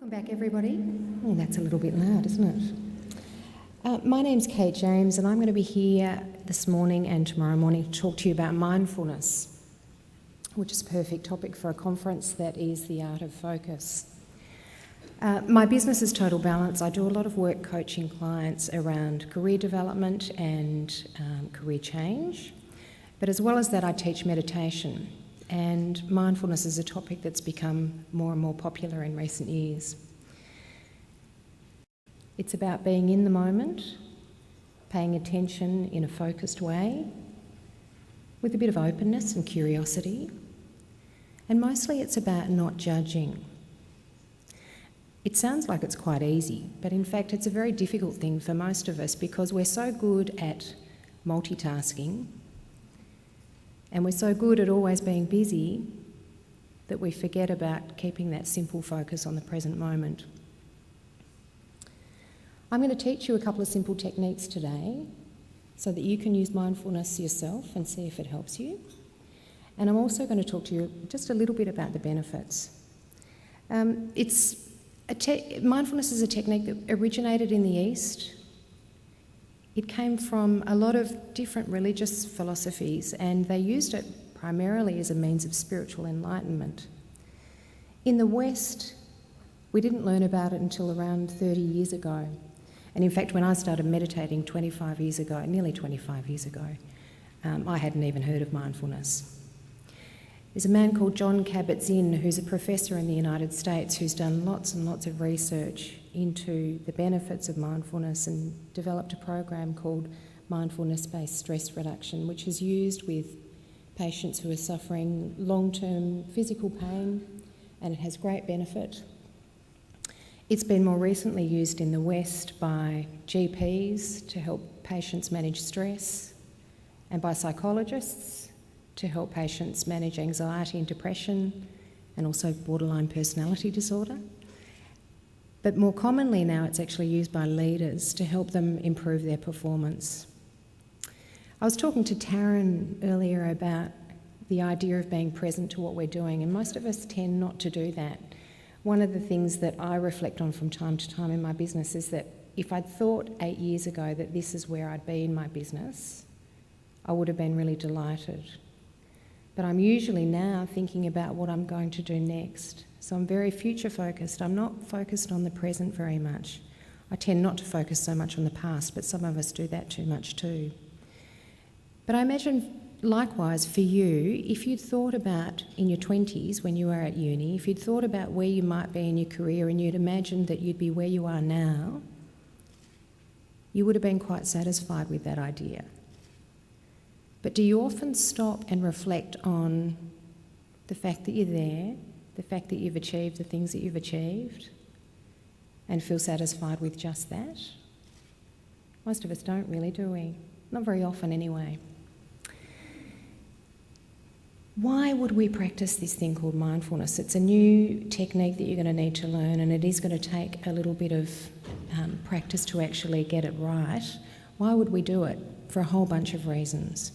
Welcome back, everybody. Oh, that's a little bit loud, isn't it? My name's Kate James, and I'm going to be here this morning and tomorrow morning to talk to you about mindfulness, which is a perfect topic for a conference that is the art of focus. My business is Total Balance. I do a lot of work coaching clients around career development and career change, but as well as that, I teach meditation. And mindfulness is a topic that's become more and more popular in recent years. It's about being in the moment, paying attention in a focused way, with a bit of openness and curiosity. And mostly it's about not judging. It sounds like it's quite easy, but in fact it's a very difficult thing for most of us because we're so good at multitasking and we're so good at always being busy that we forget about keeping that simple focus on the present moment. I'm going to teach you a couple of simple techniques today so that you can use mindfulness yourself and see if it helps you. And I'm also going to talk to you just a little bit about the benefits. Mindfulness is a technique that originated in the East. It came from a lot of different religious philosophies, and they used it primarily as a means of spiritual enlightenment. In the West, we didn't learn about it until around 30 years ago. And in fact, when I started meditating nearly 25 years ago, I hadn't even heard of mindfulness. There's a man called John Kabat-Zinn who's a professor in the United States who's done lots and lots of research into the benefits of mindfulness and developed a program called Mindfulness-Based Stress Reduction, which is used with patients who are suffering long-term physical pain, and it has great benefit. It's been more recently used in the West by GPs to help patients manage stress and by psychologists to help patients manage anxiety and depression and also borderline personality disorder. But more commonly now it's actually used by leaders to help them improve their performance. I was talking to Taryn earlier about the idea of being present to what we're doing, and most of us tend not to do that. One of the things that I reflect on from time to time in my business is that if I'd thought 8 years ago that this is where I'd be in my business, I would have been really delighted. But I'm usually now thinking about what I'm going to do next. So I'm very future focused. I'm not focused on the present very much. I tend not to focus so much on the past, but some of us do that too much too. But I imagine likewise for you, if you'd thought about in your 20s when you were at uni, if you'd thought about where you might be in your career and you'd imagined that you'd be where you are now, you would have been quite satisfied with that idea. But do you often stop and reflect on the fact that you're there, the fact that you've achieved the things that you've achieved, and feel satisfied with just that? Most of us don't really, do we? Not very often anyway. Why would we practice this thing called mindfulness? It's a new technique that you're going to need to learn, and it is going to take a little bit of practice to actually get it right. Why would we do it? For a whole bunch of reasons.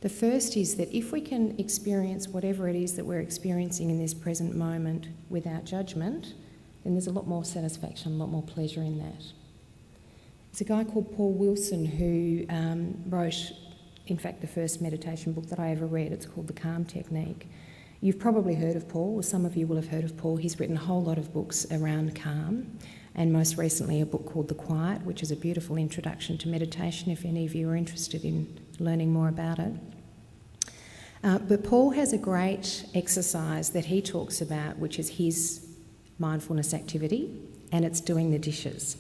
The first is that if we can experience whatever it is that we're experiencing in this present moment without judgment, then there's a lot more satisfaction, a lot more pleasure in that. There's a guy called Paul Wilson who wrote, in fact, the first meditation book that I ever read. It's called The Calm Technique. You've probably heard of Paul, or some of you will have heard of Paul. He's written a whole lot of books around calm, and most recently a book called The Quiet, which is a beautiful introduction to meditation if any of you are interested in learning more about it. But Paul has a great exercise that he talks about, which is his mindfulness activity, and it's doing the dishes.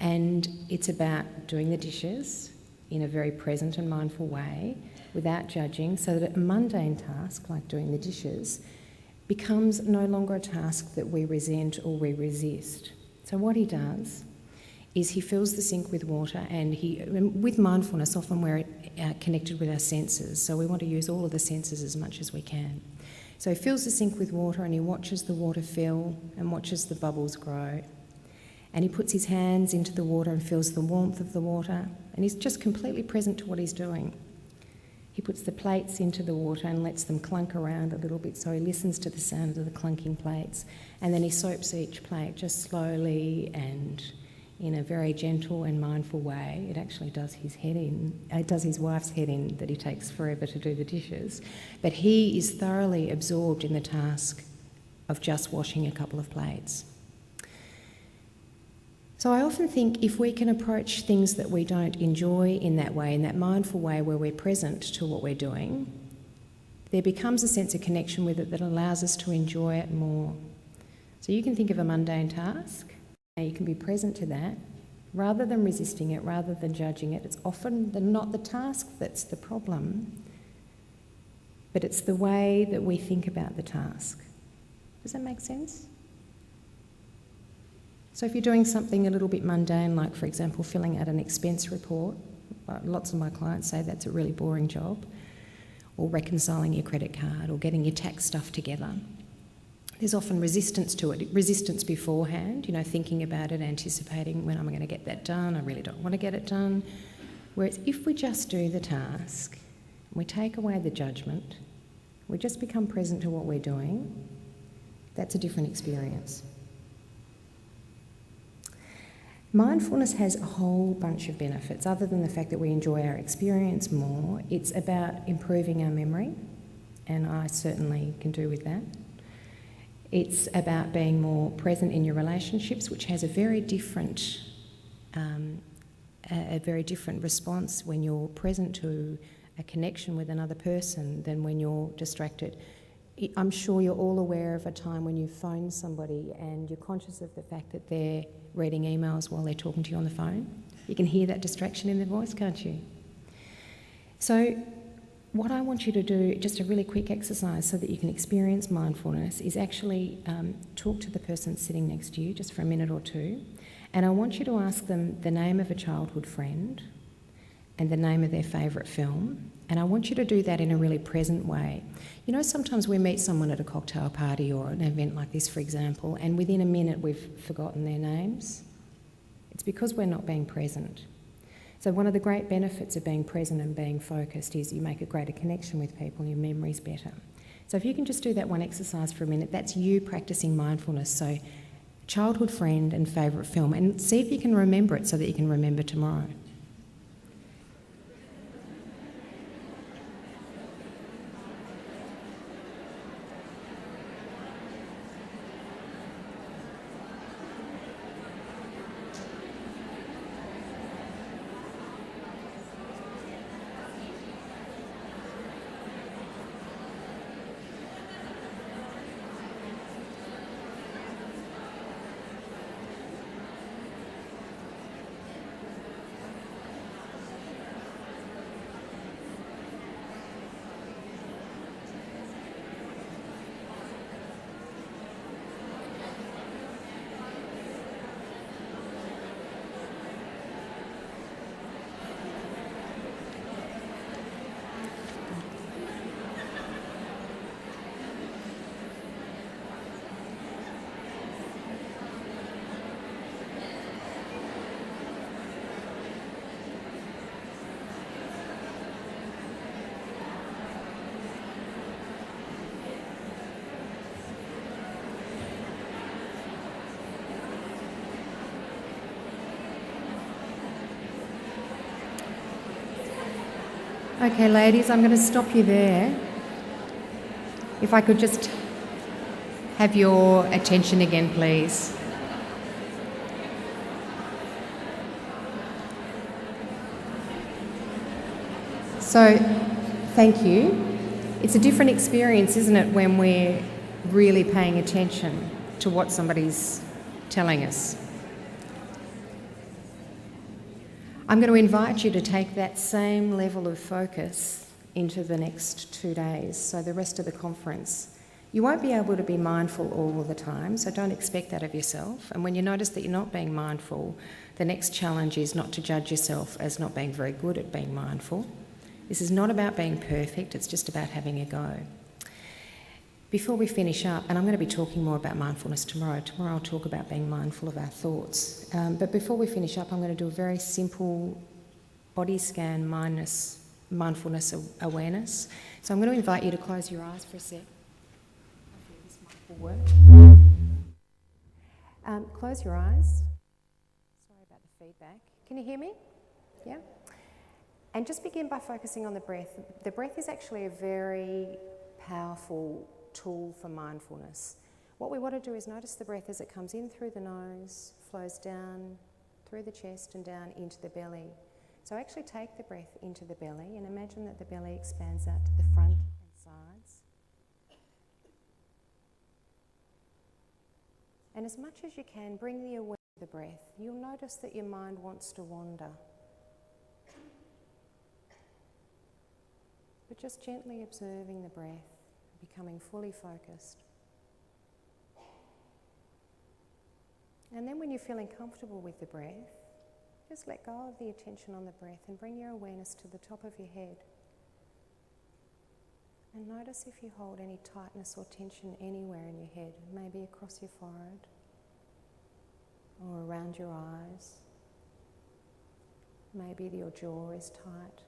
And it's about doing the dishes in a very present and mindful way without judging, so that a mundane task like doing the dishes becomes no longer a task that we resent or we resist. So what he does is he fills the sink with water, and with mindfulness often we're connected with our senses, so we want to use all of the senses as much as we can. So he fills the sink with water and he watches the water fill and watches the bubbles grow. And he puts his hands into the water and feels the warmth of the water, and he's just completely present to what he's doing. He puts the plates into the water and lets them clunk around a little bit, so he listens to the sound of the clunking plates, and then he soaps each plate just slowly and in a very gentle and mindful way. It actually does his head in. It does his wife's head in that he takes forever to do the dishes. But he is thoroughly absorbed in the task of just washing a couple of plates. So I often think if we can approach things that we don't enjoy in that way, in that mindful way where we're present to what we're doing, there becomes a sense of connection with it that allows us to enjoy it more. So you can think of a mundane task, and you can be present to that, rather than resisting it, rather than judging it. It's often not the task that's the problem, but it's the way that we think about the task. Does that make sense? So if you're doing something a little bit mundane, like for example filling out an expense report, lots of my clients say that's a really boring job, or reconciling your credit card, or getting your tax stuff together. There's often resistance to it, resistance beforehand, thinking about it, anticipating when I'm going to get that done, I really don't want to get it done. Whereas if we just do the task, we take away the judgment, we just become present to what we're doing, that's a different experience. Mindfulness has a whole bunch of benefits other than the fact that we enjoy our experience more. It's about improving our memory, and I certainly can do with that. It's about being more present in your relationships, which has a very different response when you're present to a connection with another person than when you're distracted. I'm sure you're all aware of a time when you phone somebody and you're conscious of the fact that they're reading emails while they're talking to you on the phone. You can hear that distraction in their voice, can't you? So what I want you to do, just a really quick exercise so that you can experience mindfulness, is actually talk to the person sitting next to you just for a minute or two, and I want you to ask them the name of a childhood friend and the name of their favourite film, and I want you to do that in a really present way. Sometimes we meet someone at a cocktail party or an event like this, for example, and within a minute we've forgotten their names. It's because we're not being present. So one of the great benefits of being present and being focused is you make a greater connection with people and your memory's better. So if you can just do that one exercise for a minute, that's you practicing mindfulness. So childhood friend and favourite film, and see if you can remember it so that you can remember tomorrow. Okay, ladies, I'm going to stop you there. If I could just have your attention again, please. So, thank you. It's a different experience, isn't it, when we're really paying attention to what somebody's telling us. I'm going to invite you to take that same level of focus into the next 2 days, so the rest of the conference. You won't be able to be mindful all the time, so don't expect that of yourself. And when you notice that you're not being mindful, the next challenge is not to judge yourself as not being very good at being mindful. This is not about being perfect, it's just about having a go. Before we finish up, and I'm going to be talking more about mindfulness tomorrow. Tomorrow I'll talk about being mindful of our thoughts. But before we finish up, I'm going to do a very simple body scan mindness mindfulness awareness. So I'm going to invite you to close your eyes for a sec. Hopefully this mic will work. Close your eyes. Sorry about the feedback. Can you hear me? Yeah? And just begin by focusing on the breath. The breath is actually a very powerful tool for mindfulness. What we want to do is notice the breath as it comes in through the nose, flows down through the chest and down into the belly. So actually take the breath into the belly and imagine that the belly expands out to the front and sides. And as much as you can, bring the awareness to the breath. You'll notice that your mind wants to wander. But just gently observing the breath, becoming fully focused. And then when you're feeling comfortable with the breath, just let go of the attention on the breath and bring your awareness to the top of your head. And notice if you hold any tightness or tension anywhere in your head, maybe across your forehead or around your eyes. Maybe your jaw is tight.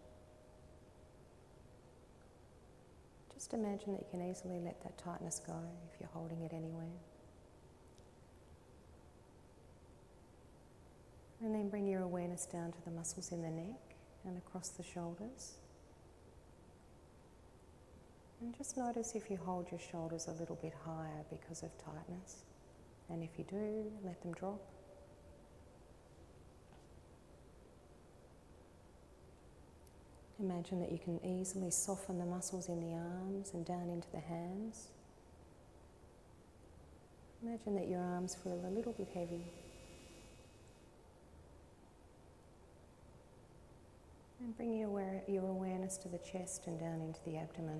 Just imagine that you can easily let that tightness go if you're holding it anywhere. And then bring your awareness down to the muscles in the neck and across the shoulders. And just notice if you hold your shoulders a little bit higher because of tightness. And if you do, let them drop. Imagine that you can easily soften the muscles in the arms and down into the hands. Imagine that your arms feel a little bit heavy. And bring your awareness to the chest and down into the abdomen.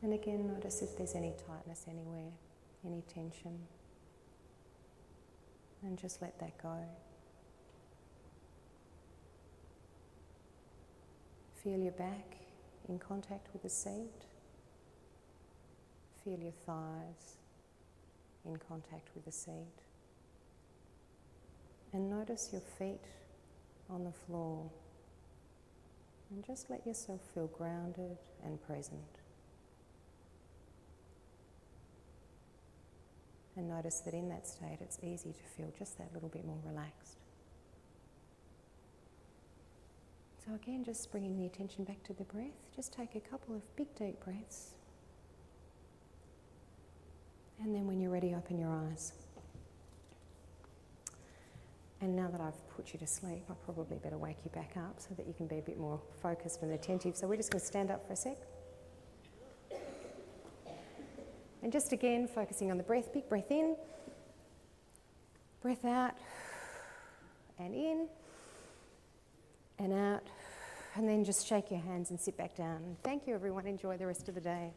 And again, notice if there's any tightness anywhere, any tension. And just let that go. Feel your back in contact with the seat. Feel your thighs in contact with the seat. And notice your feet on the floor. And just let yourself feel grounded and present. And notice that in that state it's easy to feel just that little bit more relaxed. So again, just bringing the attention back to the breath. Just take a couple of big deep breaths. And then when you're ready, open your eyes. And now that I've put you to sleep, I probably better wake you back up so that you can be a bit more focused and attentive. So we're just going to stand up for a sec. And just again, focusing on the breath. Big breath in, breath out, and in, and out. And then just shake your hands and sit back down. Thank you, everyone. Enjoy the rest of the day.